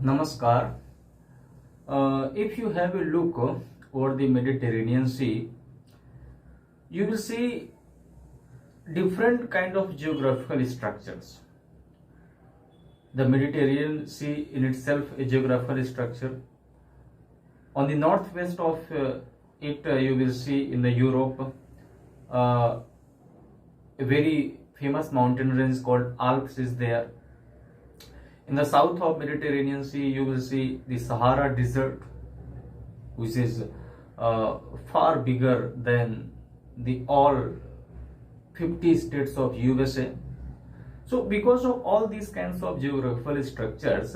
Namaskar. If you have a look over the Mediterranean Sea, you will see different kind of geographical structures. The Mediterranean Sea in itself a geographical structure. On the northwest of it, you will see in the Europe uh, a very famous mountain range called Alps is there. In the south of Mediterranean Sea, you will see the Sahara Desert, which is far bigger than the all 50 states of USA. So because of all these kinds of geographical structures,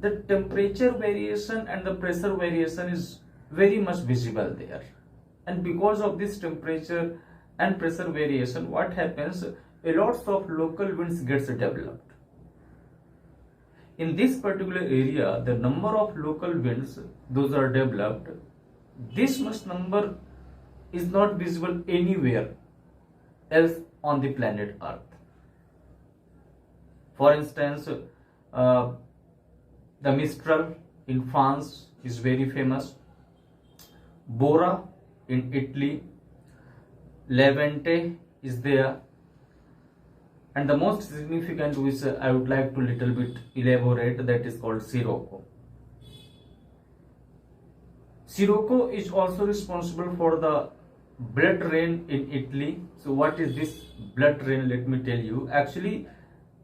the temperature variation and the pressure variation is very much visible there. And because of this temperature and pressure variation, what happens? A lots of local winds gets developed. In this particular area, the number of local winds, those are developed, this much number is not visible anywhere else on the planet Earth. For instance, the Mistral in France is very famous, Bora in Italy, Levante is there, and the most significant which I would like to little bit elaborate, that is called Sirocco. Sirocco is also responsible for the blood rain in Italy. So what is this blood rain? Let me tell you. Actually,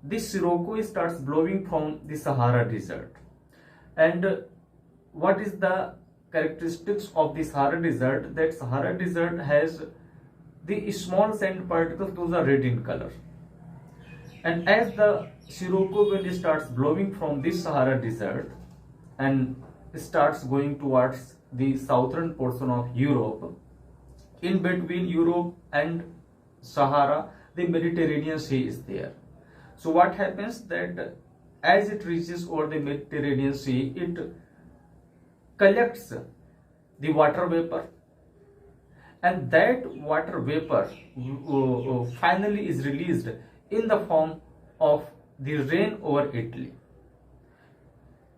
this Sirocco starts blowing from the Sahara Desert. And what is the characteristics of the Sahara Desert? That Sahara Desert has the small sand particles, those are red in color. And as the Sirocco wind starts blowing from this Sahara Desert and starts going towards the southern portion of Europe, in between Europe and Sahara, the Mediterranean Sea is there. So what happens that as it reaches over the Mediterranean Sea, it collects the water vapor, and that water vapor finally is released in the form of the rain over Italy.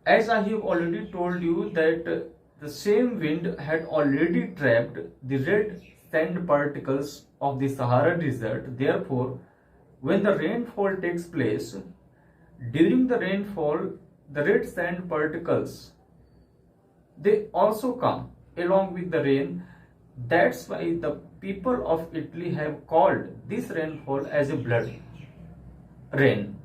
As I have already told you that the same wind had already trapped the red sand particles of the Sahara Desert. Therefore, when the rainfall takes place, during the rainfall, the red sand particles, they also come along with the rain. That's why the people of Italy have called this rainfall as a blood rain.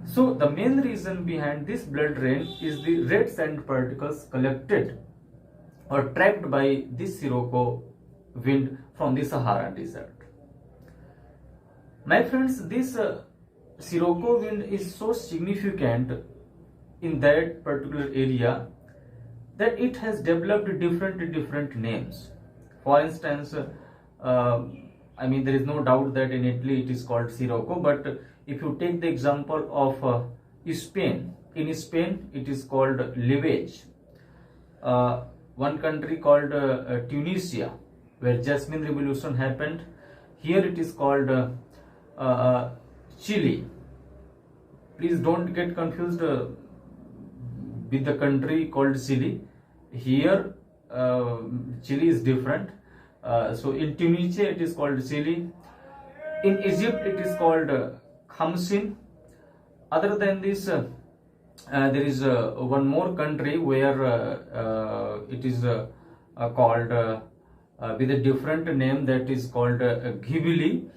So the main reason behind this blood rain is the red sand particles collected or trapped by this Sirocco wind from the Sahara Desert. My friends, this Sirocco wind is so significant in that particular area that it has developed different names. For instance, there is no doubt that in Italy it is called Sirocco, but if you take the example of Spain, in Spain it is called Levage. One country called Tunisia, where Jasmine Revolution happened, here it is called Chile. Please don't get confused with the country called Chile. Here Chile is different. So in Tunisia it is called Chile. In Egypt it is called Khamsin. Other than this, there is one more country where it is called with a different name, that is called Ghibli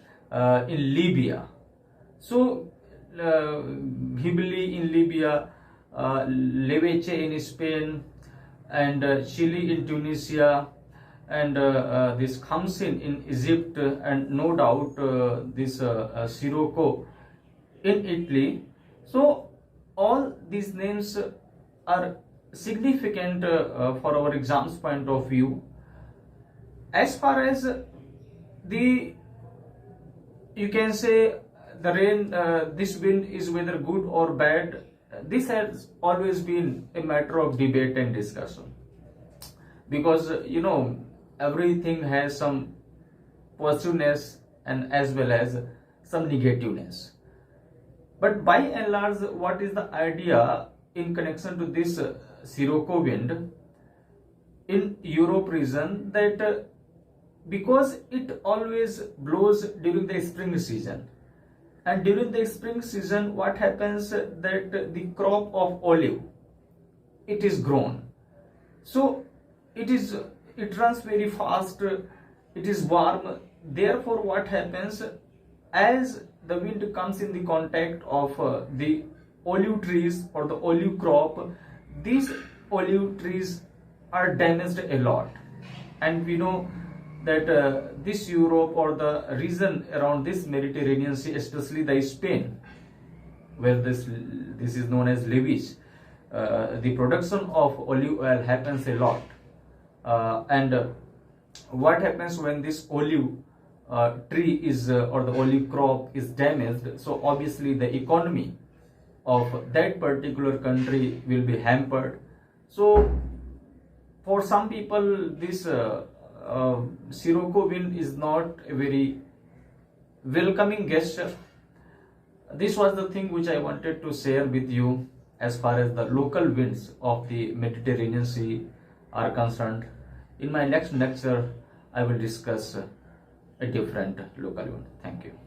in Libya. So Ghibli in Libya, Levece in Spain, and Chile in Tunisia, and this Khamsin in Egypt, and no doubt this Sirocco in Italy. So all these names are significant for our exams point of view. As far as the, you can say, the rain, this wind is whether good or bad, this has always been a matter of debate and discussion, because everything has some positiveness and as well as some negativeness. But by and large, what is the idea in connection to this Sirocco wind in Europe region, that because it always blows during the spring season, and during the spring season what happens, that the crop of olive, it is grown, so it runs very fast, it is warm. Therefore what happens, as the wind comes in the contact of the olive trees or the olive crop, these olive trees are damaged a lot. And we know that this Europe or the region around this Mediterranean Sea, especially the Spain, where this is known as Levish, the production of olive oil happens a lot. And what happens when this olive tree is or the olive crop is damaged? So obviously the economy of that particular country will be hampered. So for some people, this Sirocco wind is not a very welcoming gesture. This was the thing which I wanted to share with you as far as the local winds of the Mediterranean Sea are concerned. In my next lecture, I will discuss a different local wind. Thank you.